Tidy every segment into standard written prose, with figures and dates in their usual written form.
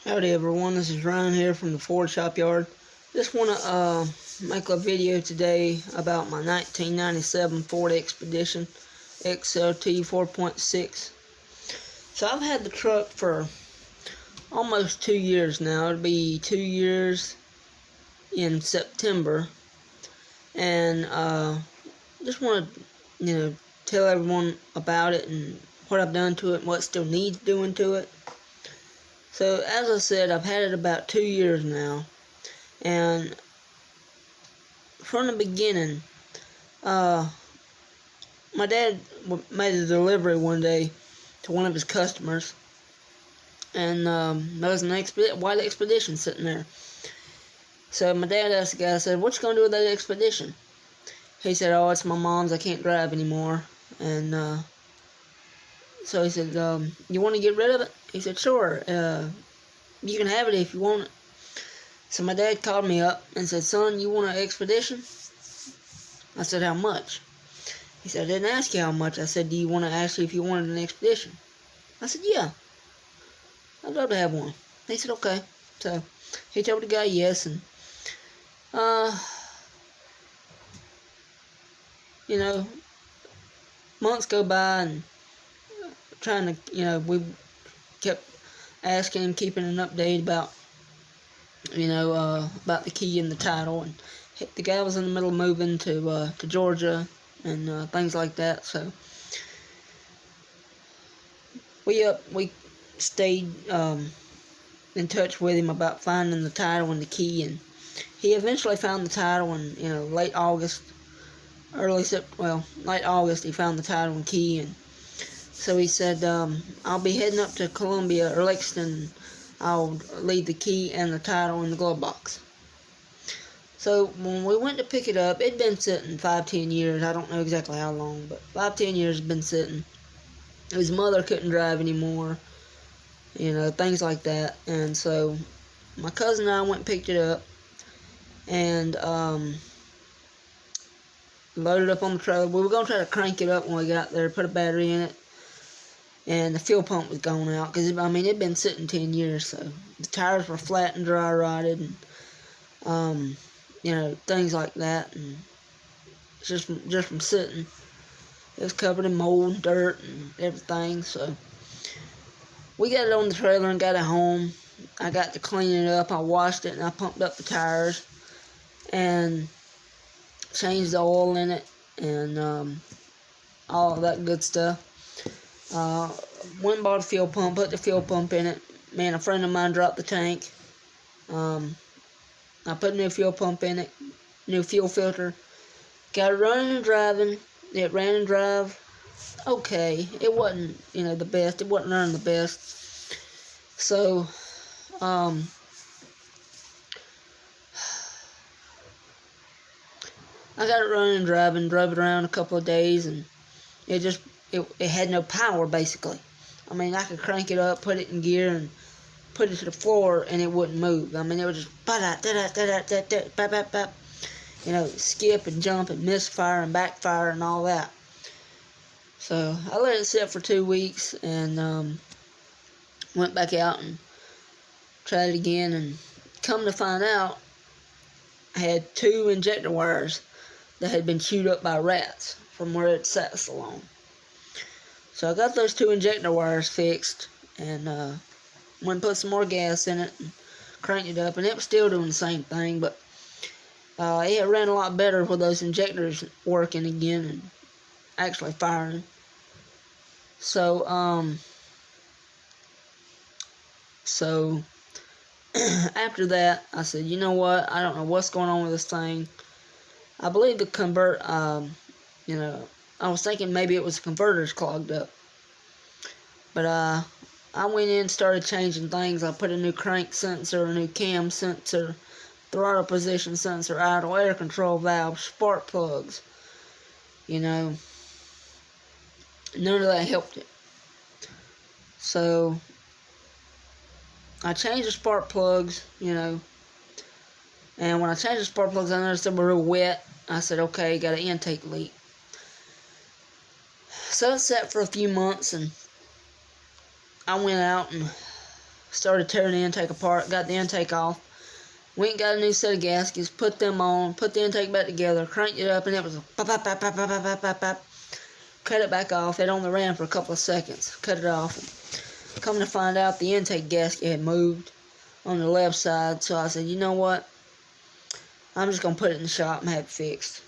Howdy everyone, this is Ryan here from the Ford Shop Yard. Just want to make a video today about my 1997 Ford Expedition XLT 4.6. So I've had the truck for almost 2 years now. It'll be 2 years in September. And just want to, tell everyone about it and what I've done to it and what still needs doing to it. So, as I said, I've had it about 2 years now, and from the beginning, my dad made a delivery one day to one of his customers, and there was an white Expedition sitting there. So my dad asked the guy, I said, "What you gonna do with that Expedition?" He said, "Oh, it's my mom's, I can't drive anymore," and so he said, "You want to get rid of it?" He said, "Sure, you can have it if you want it." So my dad called me up and said, "Son, you want an Expedition?" I said, "How much?" He said, "I didn't ask you how much. I said, do you want to ask you if you wanted an Expedition?" I said, "Yeah, I'd love to have one." He said, "Okay." So he told the guy yes, and months go by, and trying to, we kept asking and keeping an update about, about the key and the title, and the guy was in the middle of moving to Georgia and things like that. So we stayed in touch with him about finding the title and the key, and he eventually found the title in late August. Late August, he found the title and key, and so he said, "I'll be heading up to Columbia or Lexington. I'll leave the key and the title in the glove box." So when we went to pick it up, it'd been sitting 5-10 years. I don't know exactly how long, but 5-10 years had been sitting. His mother couldn't drive anymore, things like that. And so my cousin and I went and picked it up, and loaded up on the trailer. We were going to try to crank it up when we got there, put a battery in it, and the fuel pump was going out, because, it'd been sitting 10 years, so the tires were flat and dry rotted, and, things like that, and just from sitting. It was covered in mold and dirt and everything, so we got it on the trailer and got it home. I got to clean it up. I washed it, and I pumped up the tires, and changed the oil in it, and all of that good stuff. Went and bought a fuel pump, put the fuel pump in it. Me and a friend of mine dropped the tank. I put a new fuel pump in it, new fuel filter. Got it running and driving. It ran and drive okay. It wasn't, the best. It wasn't running the best. So, I got it running and driving, drove it around a couple of days, and it had no power, basically. I could crank it up, put it in gear, and put it to the floor, and it wouldn't move. It would just skip and jump and misfire and backfire and all that. So I let it sit for 2 weeks, and went back out and tried it again, and come to find out, I had 2 injector wires that had been chewed up by rats from where it sat so long. So I got those 2 injector wires fixed, and went and put some more gas in it and cranked it up, and it was still doing the same thing, but it ran a lot better with those injectors working again and actually firing. So after that, I said, you know what, I don't know what's going on with this thing. I believe the I was thinking maybe it was the converters clogged up. But I went in and started changing things. I put a new crank sensor, a new cam sensor, throttle position sensor, idle air control valve, spark plugs. None of that helped it. So I changed the spark plugs, and when I changed the spark plugs, I noticed they were real wet. I said, okay, got an intake leak. So it sat for a few months, and I went out and started tearing the intake apart, got the intake off, went and got a new set of gaskets, put them on, put the intake back together, cranked it up, and it was a pop, pop, pop, pop, pop, pop, pop, pop. Cut it back off. It only ran for a couple of seconds. Cut it off. Come to find out, the intake gasket had moved on the left side, so I said, you know what? I'm just going to put it in the shop and have it fixed.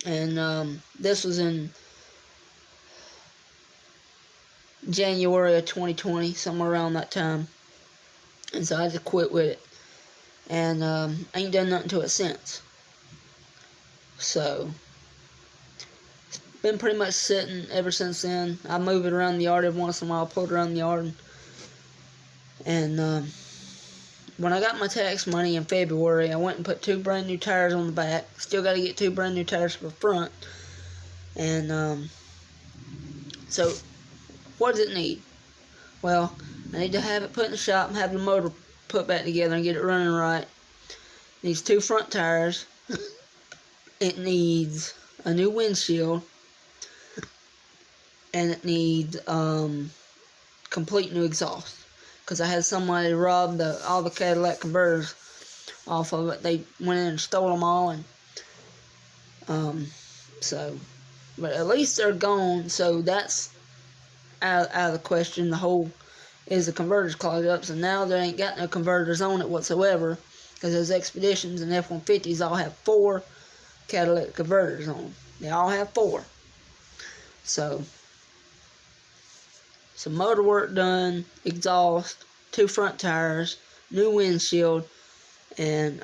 And this was in January of 2020, somewhere around that time. And so I just quit with it. And I ain't done nothing to it since. So, it's been pretty much sitting ever since then. I move it around the yard every once in a while, pull it around the yard. And when I got my tax money in February, I went and put 2 brand new tires on the back. Still got to get 2 brand new tires for the front. And so, what does it need? Well, I need to have it put in the shop and have the motor put back together and get it running right. It needs 2 front tires. It needs a new windshield. And it needs complete new exhaust. Because I had somebody rob all the Cadillac converters off of it. They went in and stole them all. And but at least they're gone. So that's out of the question. The whole is the converters clogged up, so now there ain't got no converters on it whatsoever, because those Expeditions and F-150s all have 4 catalytic converters on them. They all have 4. So, some motor work done, exhaust, 2 front tires, new windshield, and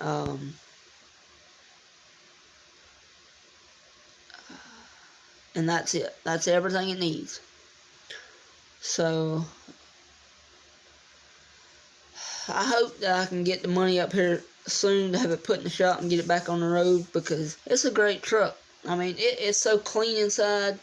that's it. That's everything it needs. So, I hope that I can get the money up here soon to have it put in the shop and get it back on the road, because it's a great truck. I mean, it's so clean inside.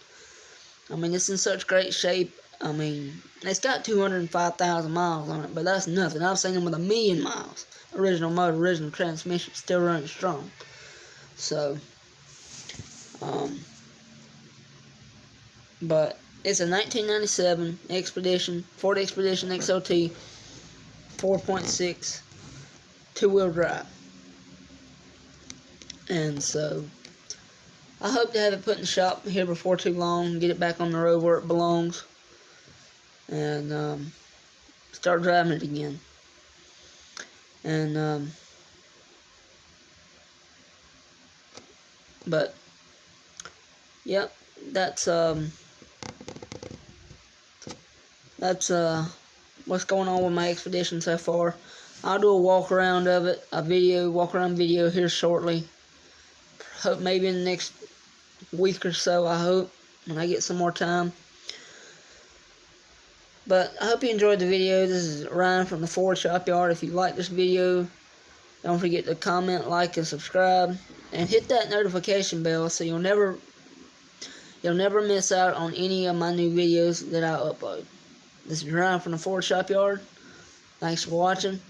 I mean, it's in such great shape. I mean, it's got 205,000 miles on it, but that's nothing. I've seen them with 1,000,000 miles. Original motor, original transmission, still running strong. So, but it's a 1997 Expedition, Ford Expedition XLT, 4.6, 2-wheel drive. And so, I hope to have it put in the shop here before too long and get it back on the road where it belongs. And start driving it again. And but yep, that's what's going on with my Expedition so far. I'll do a walk around of it, walk around video here shortly. Hope maybe in the next week or so, I hope, when I get some more time. But I hope you enjoyed the video. This is Ryan from the Ford Shop Yard. If you like this video, don't forget to comment, like, and subscribe, and hit that notification bell so you'll never miss out on any of my new videos that I upload. This is Ryan from the Ford Shop Yard. Thanks for watching.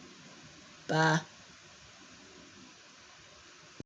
Bye.